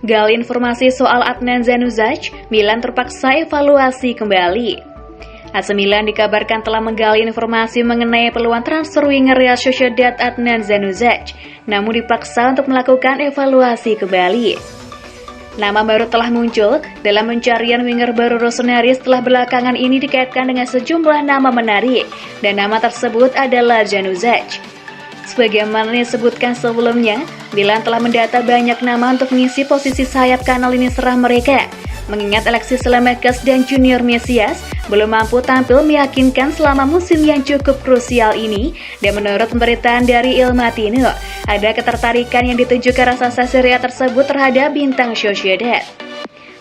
Gali informasi soal Adnan Januzaj, Milan terpaksa evaluasi kembali. AC Milan dikabarkan telah menggali informasi mengenai peluang transfer winger Real Sociedad Adnan Januzaj, namun dipaksa untuk melakukan evaluasi kembali. Nama baru telah muncul dalam pencarian winger baru Rossoneri setelah belakangan ini dikaitkan dengan sejumlah nama menarik, dan nama tersebut adalah Januzaj. Sebagaimana disebutkan sebelumnya, Milan telah mendata banyak nama untuk mengisi posisi sayap kanal lini serang mereka, mengingat Alexis Saelemaekers dan Junior Mesias belum mampu tampil meyakinkan selama musim yang cukup krusial ini, dan menurut pemberitaan dari Il Mattino, ada ketertarikan yang ditunjukkan raksasa Serie A tersebut terhadap bintang Sociedad.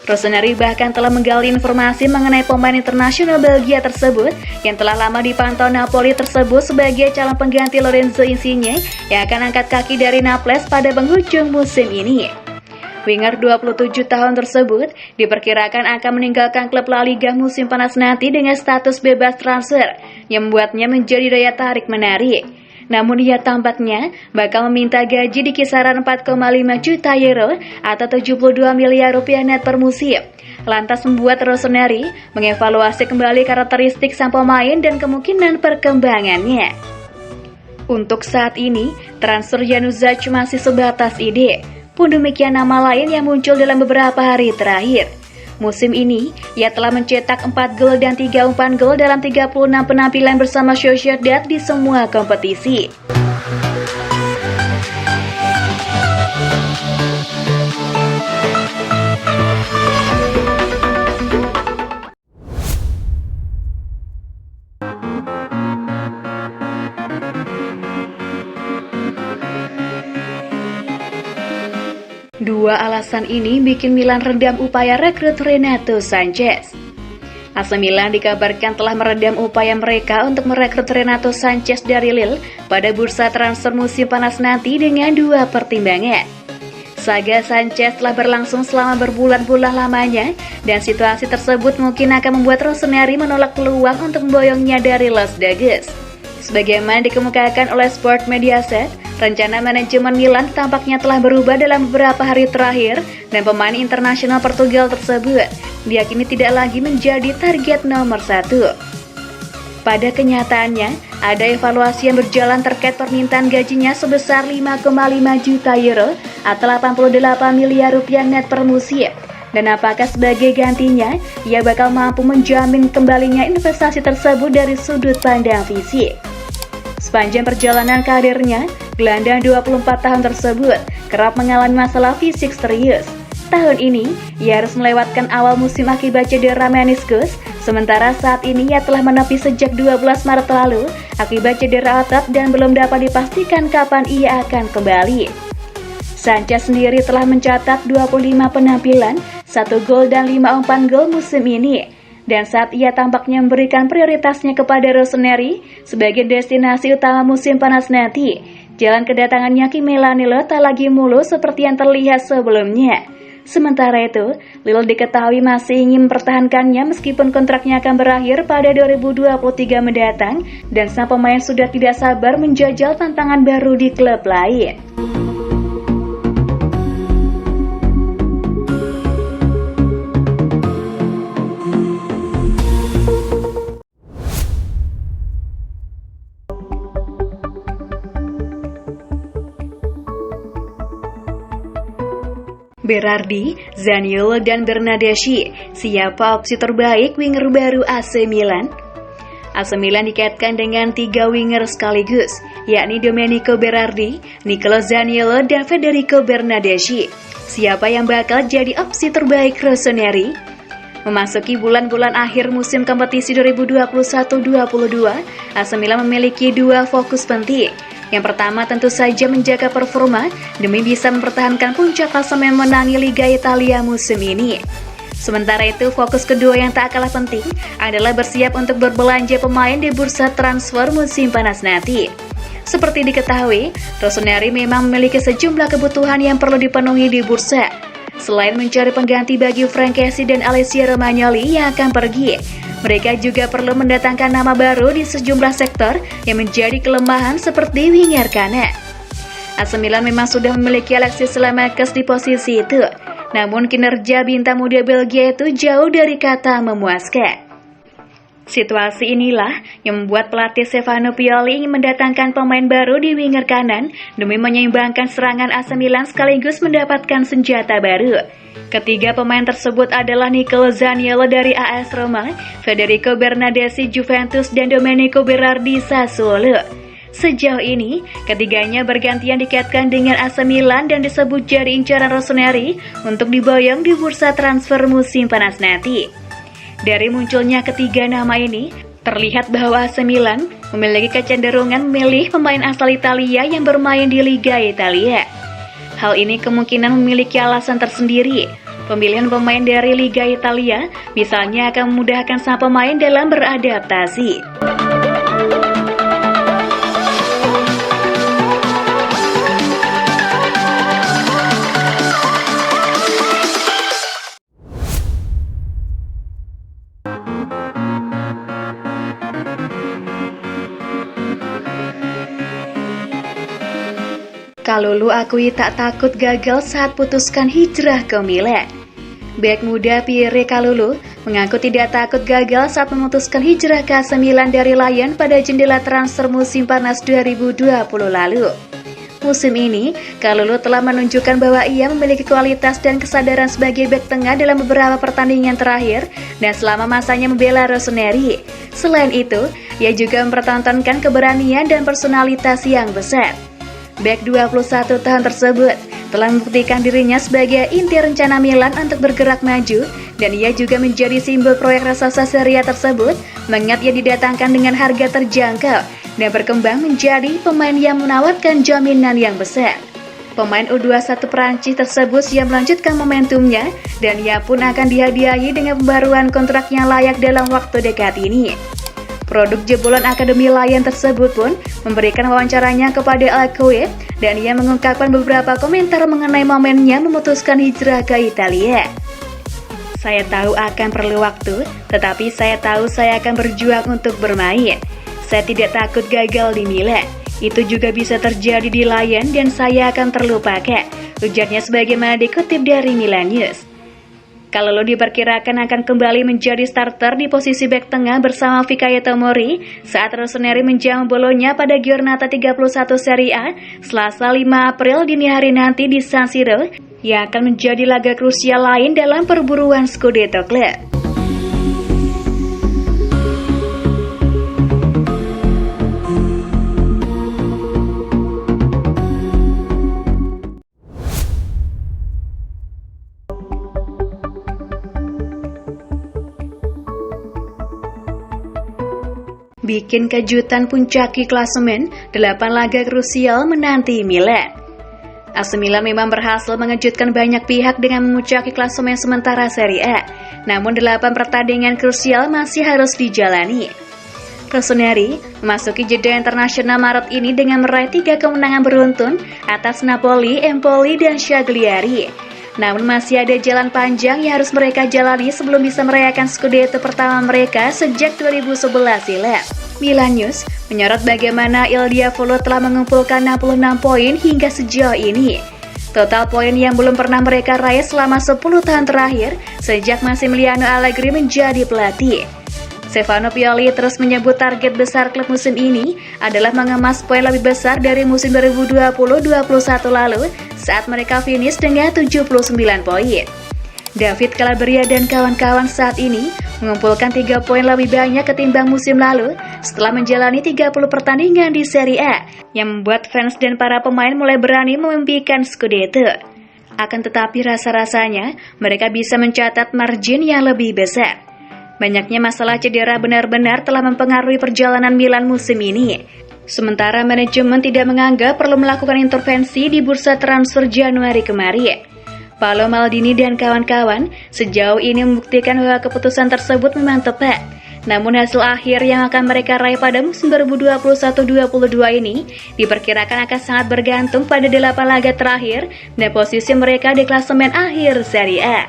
Rossoneri bahkan telah menggali informasi mengenai pemain internasional Belgia tersebut yang telah lama dipantau Napoli tersebut sebagai calon pengganti Lorenzo Insigne yang akan angkat kaki dari Naples pada penghujung musim ini. Winger 27 tahun tersebut diperkirakan akan meninggalkan klub La Liga musim panas nanti dengan status bebas transfer yang membuatnya menjadi daya tarik menarik. Namun ia tampaknya bakal meminta gaji di kisaran 4,5 juta euro atau 72 miliar rupiah net per musim. Lantas membuat Rossoneri mengevaluasi kembali karakteristik sang pemain dan kemungkinan perkembangannya. Untuk saat ini, transfer Januzaj masih sebatas ide. Pun demikian nama lain yang muncul dalam beberapa hari terakhir. Musim ini, ia telah mencetak 4 gol dan 3 umpan gol dalam 36 penampilan bersama Sociedad di semua kompetisi. Dua alasan ini bikin Milan redam upaya rekrut Renato Sanches. AC Milan dikabarkan telah meredam upaya mereka untuk merekrut Renato Sanches dari Lille pada bursa transfer musim panas nanti dengan dua pertimbangan. Saga Sanches telah berlangsung selama berbulan-bulan lamanya, dan situasi tersebut mungkin akan membuat Rossoneri menolak peluang untuk memboyongnya dari Los Dagges. Sebagaimana dikemukakan oleh Sport Mediaset, rencana manajemen Milan tampaknya telah berubah dalam beberapa hari terakhir, dan pemain internasional Portugal tersebut diyakini tidak lagi menjadi target nomor 1. Pada kenyataannya, ada evaluasi yang berjalan terkait permintaan gajinya sebesar 5,5 juta euro atau 88 miliar rupiah net per musim. Dan apakah sebagai gantinya, ia bakal mampu menjamin kembalinya investasi tersebut dari sudut pandang fisik. Sepanjang perjalanan karirnya, gelandang 24 tahun tersebut kerap mengalami masalah fisik serius. Tahun ini, ia harus melewatkan awal musim akibat cedera meniskus, sementara saat ini ia telah menepi sejak 12 Maret lalu akibat cedera otot dan belum dapat dipastikan kapan ia akan kembali. Sanches sendiri telah mencatat 25 penampilan, 1 gol dan 5 umpan gol musim ini. Dan saat ia tampaknya memberikan prioritasnya kepada Rossoneri sebagai destinasi utama musim panas nanti, jalan kedatangannya ke Milanello tak lagi mulus seperti yang terlihat sebelumnya. Sementara itu, Lille diketahui masih ingin mempertahankannya meskipun kontraknya akan berakhir pada 2023 mendatang, dan sang pemain sudah tidak sabar menjajal tantangan baru di klub lain. Berardi, Zaniolo, dan Bernardeschi, siapa opsi terbaik winger baru AC Milan? AC Milan dikaitkan dengan 3 winger sekaligus, yakni Domenico Berardi, Nicolo Zaniolo, dan Federico Bernardeschi. Siapa yang bakal jadi opsi terbaik Rossoneri? Memasuki bulan-bulan akhir musim kompetisi 2021-22, AC Milan memiliki 2 fokus penting. Yang pertama tentu saja menjaga performa demi bisa mempertahankan puncak klasemen menangi Liga Italia musim ini. Sementara itu, fokus kedua yang tak kalah penting adalah bersiap untuk berbelanja pemain di bursa transfer musim panas nanti. Seperti diketahui, Rossoneri memang memiliki sejumlah kebutuhan yang perlu dipenuhi di bursa. Selain mencari pengganti bagi Frank Kessie dan Alessio Romagnoli yang akan pergi, mereka juga perlu mendatangkan nama baru di sejumlah sektor yang menjadi kelemahan seperti winger kanan. AC Milan memang sudah memiliki Alexis Saelemaekers di posisi itu, namun kinerja bintang muda Belgia itu jauh dari kata memuaskan. Situasi inilah yang membuat pelatih Stefano Pioli ingin mendatangkan pemain baru di winger kanan demi menyeimbangkan serangan AC Milan sekaligus mendapatkan senjata baru. Ketiga pemain tersebut adalah Nicolo Zaniolo dari AS Roma, Federico Bernardeschi Juventus, dan Domenico Berardi Sassuolo. Sejauh ini, ketiganya bergantian dikaitkan dengan AC Milan dan disebut jadi incaran Rossoneri untuk diboyong di bursa transfer musim panas nanti. Dari munculnya ketiga nama ini, terlihat bahwa AC Milan memiliki kecenderungan memilih pemain asal Italia yang bermain di Liga Italia. Hal ini kemungkinan memiliki alasan tersendiri. Pemilihan pemain dari Liga Italia misalnya akan memudahkan sang pemain dalam beradaptasi. Kalulu akui tak takut gagal saat putuskan hijrah ke Milan. Bek muda Pierre Kalulu mengaku tidak takut gagal saat memutuskan hijrah ke AC Milan dari Lyon pada jendela transfer musim panas 2020 lalu. Musim ini, Kalulu telah menunjukkan bahwa ia memiliki kualitas dan kesadaran sebagai bek tengah dalam beberapa pertandingan terakhir dan selama masanya membela Rossoneri. Selain itu, ia juga mempertontonkan keberanian dan personalitas yang besar. Bek 21 tahun tersebut telah membuktikan dirinya sebagai inti rencana Milan untuk bergerak maju dan ia juga menjadi simbol proyek raksasa Serie A tersebut mengingat ia didatangkan dengan harga terjangkau dan berkembang menjadi pemain yang menawarkan jaminan yang besar. Pemain U21 Prancis tersebut siap melanjutkan momentumnya dan ia pun akan dihadiahi dengan pembaruan kontrak yang layak dalam waktu dekat ini. Produk jebolan Akademi Lyon tersebut pun memberikan wawancaranya kepada Alcoe dan ia mengungkapkan beberapa komentar mengenai momennya memutuskan hijrah ke Italia. Saya tahu akan perlu waktu, tetapi saya tahu saya akan berjuang untuk bermain. Saya tidak takut gagal di Milan. Itu juga bisa terjadi di Lyon dan saya akan terlupakan, ujarnya sebagaimana dikutip dari Milan News. Kalulu diperkirakan akan kembali menjadi starter di posisi bek tengah bersama Fikayo Tomori saat Rossoneri menjamu Bologna pada Giornata 31 Serie A Selasa 5 April dini hari nanti di San Siro yang akan menjadi laga krusial lain dalam perburuan Scudetto klub. Bikin kejutan puncaki klasemen, 8 laga krusial menanti Milan. AC Milan memang berhasil mengejutkan banyak pihak dengan memuncaki klasemen sementara Serie A, namun 8 pertandingan krusial masih harus dijalani. Rossoneri memasuki jeda internasional Maret ini dengan meraih 3 kemenangan beruntun atas Napoli, Empoli, dan Cagliari. Namun masih ada jalan panjang yang harus mereka jalani sebelum bisa merayakan Scudetto pertama mereka sejak 2011 silam. Milan News menyorot bagaimana Il Diavolo telah mengumpulkan 66 poin hingga sejauh ini. Total poin yang belum pernah mereka raih selama 10 tahun terakhir sejak Massimiliano Allegri menjadi pelatih. Stefano Pioli terus menyebut target besar klub musim ini adalah mengemas poin lebih besar dari musim 2020-21 lalu saat mereka finish dengan 79 poin. David Calabria dan kawan-kawan saat ini mengumpulkan 3 poin lebih banyak ketimbang musim lalu setelah menjalani 30 pertandingan di Serie A yang membuat fans dan para pemain mulai berani memimpikan Scudetto. Akan tetapi rasa-rasanya mereka bisa mencatat margin yang lebih besar. Banyaknya masalah cedera benar-benar telah mempengaruhi perjalanan Milan musim ini. Sementara manajemen tidak menganggap perlu melakukan intervensi di bursa transfer Januari kemarin. Paolo Maldini dan kawan-kawan sejauh ini membuktikan bahwa keputusan tersebut memang tepat. Namun hasil akhir yang akan mereka raih pada musim 2021-22 ini diperkirakan akan sangat bergantung pada 8 laga terakhir dan posisi mereka di klasemen akhir Serie A.